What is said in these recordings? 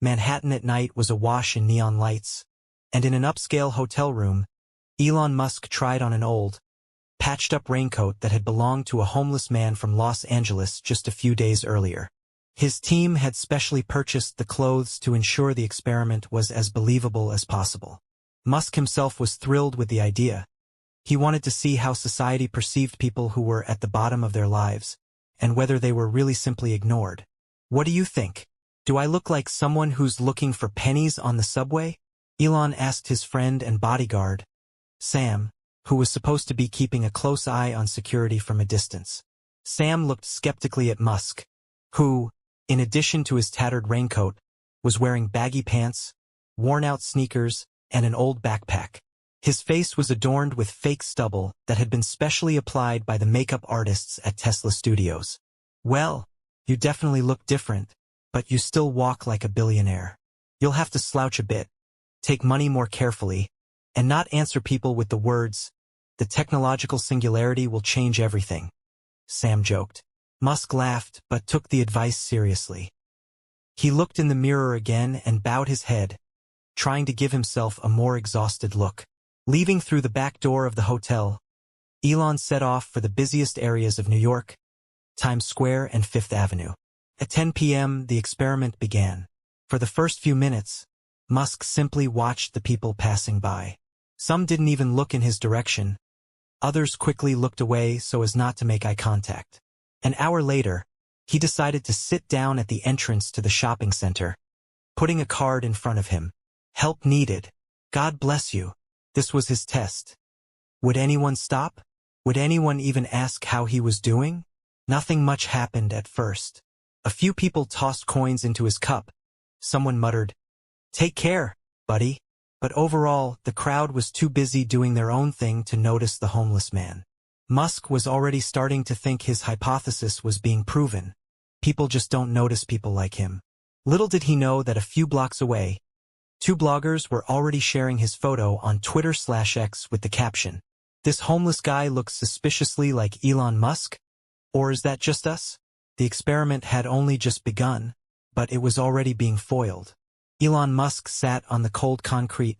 Manhattan at night was awash in neon lights, and in an upscale hotel room, Elon Musk tried on an old, patched-up raincoat that had belonged to a homeless man from Los Angeles just a few days earlier. His team had specially purchased the clothes to ensure the experiment was as believable as possible. Musk himself was thrilled with the idea. He wanted to see how society perceived people who were at the bottom of their lives, and whether they were really simply ignored. "What do you think? Do I look like someone who's looking for pennies on the subway?" Elon asked his friend and bodyguard, Sam, who was supposed to be keeping a close eye on security from a distance. Sam looked skeptically at Musk, who, in addition to his tattered raincoat, was wearing baggy pants, worn-out sneakers, and an old backpack. His face was adorned with fake stubble that had been specially applied by the makeup artists at Tesla Studios. "Well, you definitely look different, but you still walk like a billionaire. You'll have to slouch a bit, take money more carefully, and not answer people with the words, 'The technological singularity will change everything,'" Sam joked. Musk laughed but took the advice seriously. He looked in the mirror again and bowed his head, trying to give himself a more exhausted look. Leaving through the back door of the hotel, Elon set off for the busiest areas of New York, Times Square and Fifth Avenue. At 10 p.m., the experiment began. For the first few minutes, Musk simply watched the people passing by. Some didn't even look in his direction. Others quickly looked away so as not to make eye contact. An hour later, he decided to sit down at the entrance to the shopping center, putting a card in front of him. "Help needed. God bless you." This was his test. Would anyone stop? Would anyone even ask how he was doing? Nothing much happened at first. A few people tossed coins into his cup. Someone muttered, "Take care, buddy." But overall, the crowd was too busy doing their own thing to notice the homeless man. Musk was already starting to think his hypothesis was being proven. People just don't notice people like him. Little did he know that a few blocks away, two bloggers were already sharing his photo on Twitter/X with the caption, "This homeless guy looks suspiciously like Elon Musk? Or is that just us?" The experiment had only just begun, but it was already being foiled. Elon Musk sat on the cold concrete,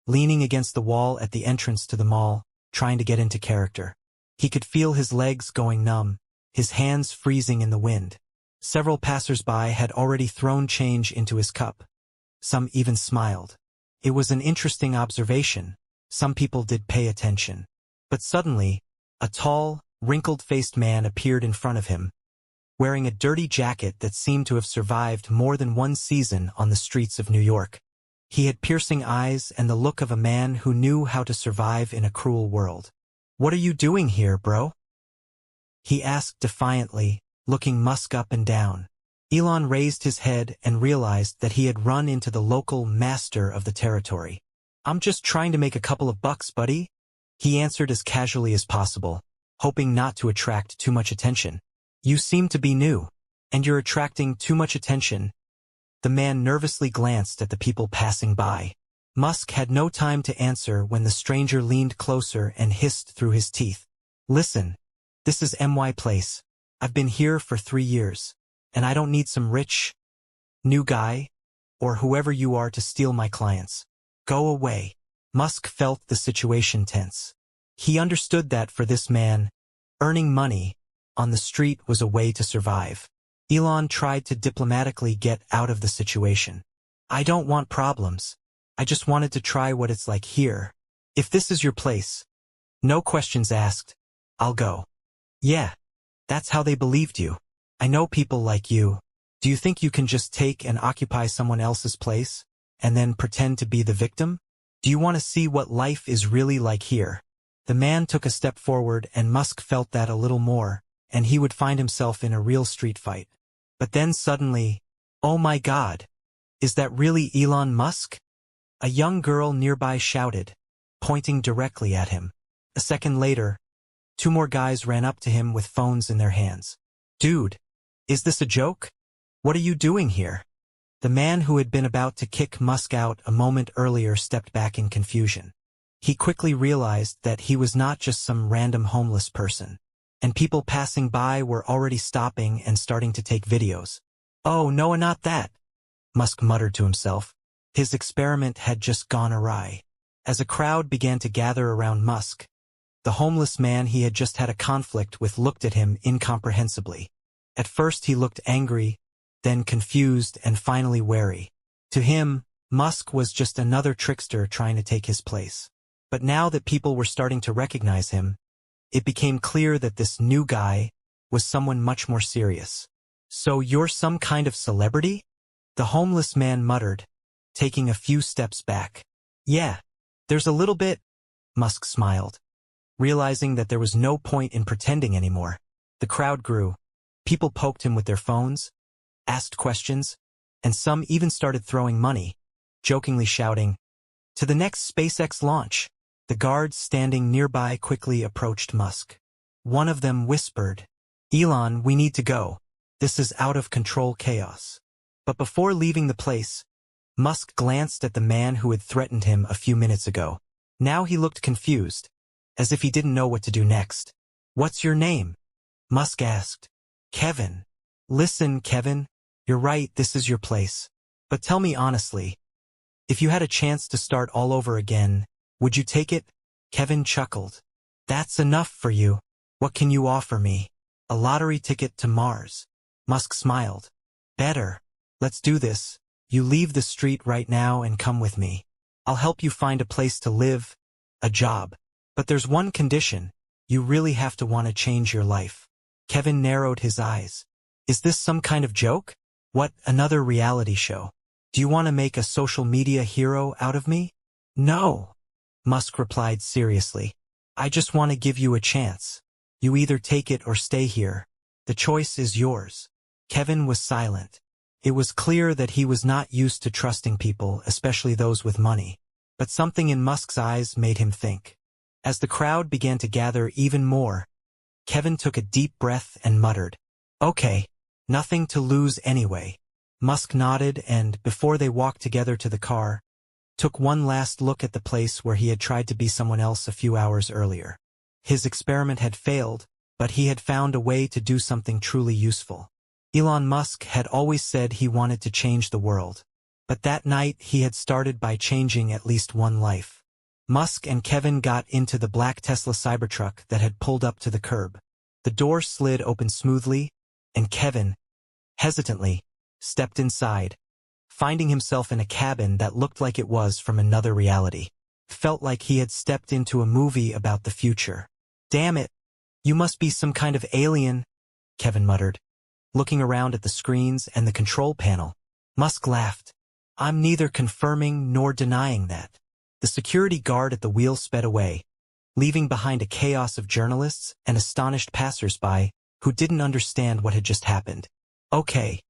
leaning against the wall at the entrance to the mall, trying to get into character. He could feel his legs going numb, his hands freezing in the wind. Several passers-by had already thrown change into his cup. Some even smiled. It was an interesting observation. Some people did pay attention. But suddenly, a tall, wrinkled-faced man appeared in front of him, wearing a dirty jacket that seemed to have survived more than one season on the streets of New York. He had piercing eyes and the look of a man who knew how to survive in a cruel world. "What are you doing here, bro?" he asked defiantly, looking Musk up and down. Elon raised his head and realized that he had run into the local master of the territory. "I'm just trying to make a couple of bucks, buddy," he answered as casually as possible, hoping not to attract too much attention. "You seem to be new, and you're attracting too much attention." The man nervously glanced at the people passing by. Musk had no time to answer when the stranger leaned closer and hissed through his teeth, "Listen, this is MY Place. I've been here for 3 years, and I don't need some rich, new guy, or whoever you are to steal my clients. Go away." Musk felt the situation tense. He understood that for this man, earning money on the street was a way to survive. Elon tried to diplomatically get out of the situation. "I don't want problems. I just wanted to try what it's like here. If this is your place, no questions asked, I'll go." "Yeah, that's how they believed you. I know people like you. Do you think you can just take and occupy someone else's place, and then pretend to be the victim? Do you want to see what life is really like here?" The man took a step forward and Musk felt that a little more, and he would find himself in a real street fight. But then suddenly, "Oh my God! Is that really Elon Musk?" a young girl nearby shouted, pointing directly at him. A second later, 2 more guys ran up to him with phones in their hands. "Dude, is this a joke? What are you doing here?" The man who had been about to kick Musk out a moment earlier stepped back in confusion. He quickly realized that he was not just some random homeless person, and people passing by were already stopping and starting to take videos. "Oh no, not that!" Musk muttered to himself. His experiment had just gone awry. As a crowd began to gather around Musk, the homeless man he had just had a conflict with looked at him incomprehensibly. At first he looked angry, then confused and finally wary. To him, Musk was just another trickster trying to take his place. But now that people were starting to recognize him, it became clear that this new guy was someone much more serious. "So you're some kind of celebrity?" the homeless man muttered, taking a few steps back. "Yeah, there's a little bit," Musk smiled, realizing that there was no point in pretending anymore. The crowd grew. People poked him with their phones, asked questions, and some even started throwing money, jokingly shouting, "To the next SpaceX launch." The guards standing nearby quickly approached Musk. One of them whispered, "Elon, we need to go. This is out of control chaos." But before leaving the place, Musk glanced at the man who had threatened him a few minutes ago. Now he looked confused, as if he didn't know what to do next. "What's your name?" Musk asked. "Kevin." "Listen, Kevin, you're right, this is your place. But tell me honestly, if you had a chance to start all over again, would you take it?" Kevin chuckled. "That's enough for you. What can you offer me? A lottery ticket to Mars?" Musk smiled. "Better. Let's do this. You leave the street right now and come with me. I'll help you find a place to live, a job. But there's one condition. You really have to want to change your life." Kevin narrowed his eyes. "Is this some kind of joke? What, another reality show? Do you want to make a social media hero out of me?" "No," Musk replied seriously. "I just want to give you a chance. You either take it or stay here. The choice is yours." Kevin was silent. It was clear that he was not used to trusting people, especially those with money. But something in Musk's eyes made him think. As the crowd began to gather even more, Kevin took a deep breath and muttered, "Okay, nothing to lose anyway." Musk nodded and, before they walked together to the car, took one last look at the place where he had tried to be someone else a few hours earlier. His experiment had failed, but he had found a way to do something truly useful. Elon Musk had always said he wanted to change the world. But that night he had started by changing at least one life. Musk and Kevin got into the black Tesla Cybertruck that had pulled up to the curb. The door slid open smoothly, and Kevin, hesitantly, stepped inside, finding himself in a cabin that looked like it was from another reality. Felt like he had stepped into a movie about the future. "Damn it, you must be some kind of alien," Kevin muttered, looking around at the screens and the control panel. Musk laughed. "I'm neither confirming nor denying that." The security guard at the wheel sped away, leaving behind a chaos of journalists and astonished passers-by who didn't understand what had just happened. "Okay,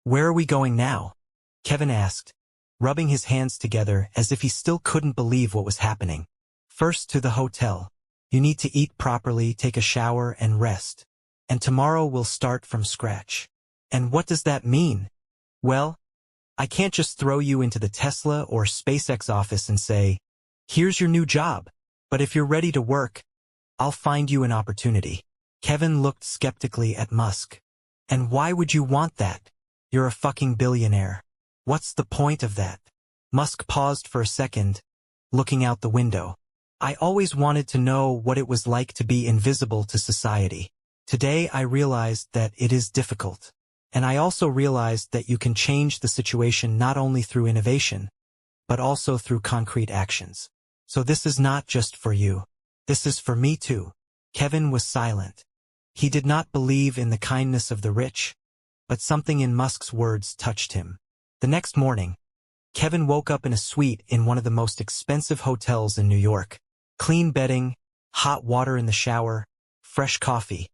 where are we going now?" Kevin asked, rubbing his hands together as if he still couldn't believe what was happening. "First to the hotel. You need to eat properly, take a shower, and rest. And tomorrow we'll start from scratch." "And what does that mean?" "Well, I can't just throw you into the Tesla or SpaceX office and say, 'Here's your new job.' But if you're ready to work, I'll find you an opportunity." Kevin looked skeptically at Musk. "And why would you want that? You're a fucking billionaire. What's the point of that?" Musk paused for a second, looking out the window. "I always wanted to know what it was like to be invisible to society. Today I realized that it is difficult. And I also realized that you can change the situation not only through innovation, but also through concrete actions. So this is not just for you. This is for me too." Kevin was silent. He did not believe in the kindness of the rich, but something in Musk's words touched him. The next morning, Kevin woke up in a suite in one of the most expensive hotels in New York. Clean bedding, hot water in the shower, fresh coffee.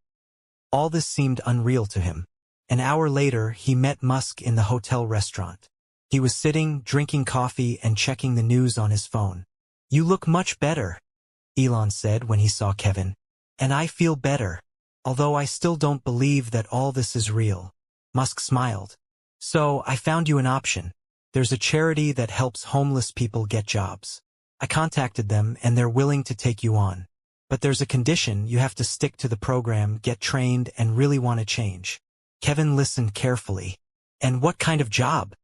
All this seemed unreal to him. An hour later, he met Musk in the hotel restaurant. He was sitting, drinking coffee and checking the news on his phone. "You look much better," Elon said when he saw Kevin. "And I feel better, although I still don't believe that all this is real." Musk smiled. "So, I found you an option. There's a charity that helps homeless people get jobs. I contacted them and they're willing to take you on. But there's a condition: you have to stick to the program, get trained, and really want to change." Kevin listened carefully. "And what kind of job?"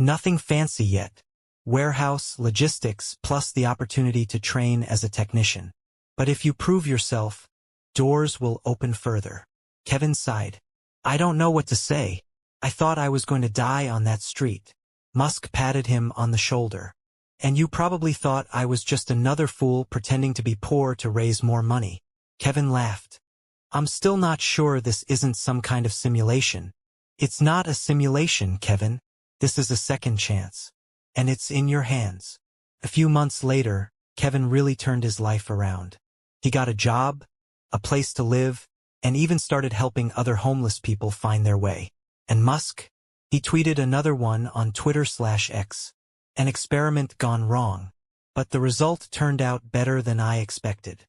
Nothing fancy yet. Warehouse, logistics, plus the opportunity to train as a technician. But if you prove yourself, doors will open further. Kevin sighed. I don't know what to say. I thought I was going to die on that street. Musk patted him on the shoulder. And you probably thought I was just another fool pretending to be poor to raise more money. Kevin laughed. I'm still not sure this isn't some kind of simulation. It's not a simulation, Kevin. This is a second chance. And it's in your hands. A few months later, Kevin really turned his life around. He got a job, a place to live, and even started helping other homeless people find their way. And Musk? He tweeted another one on Twitter/X. An experiment gone wrong. But the result turned out better than I expected.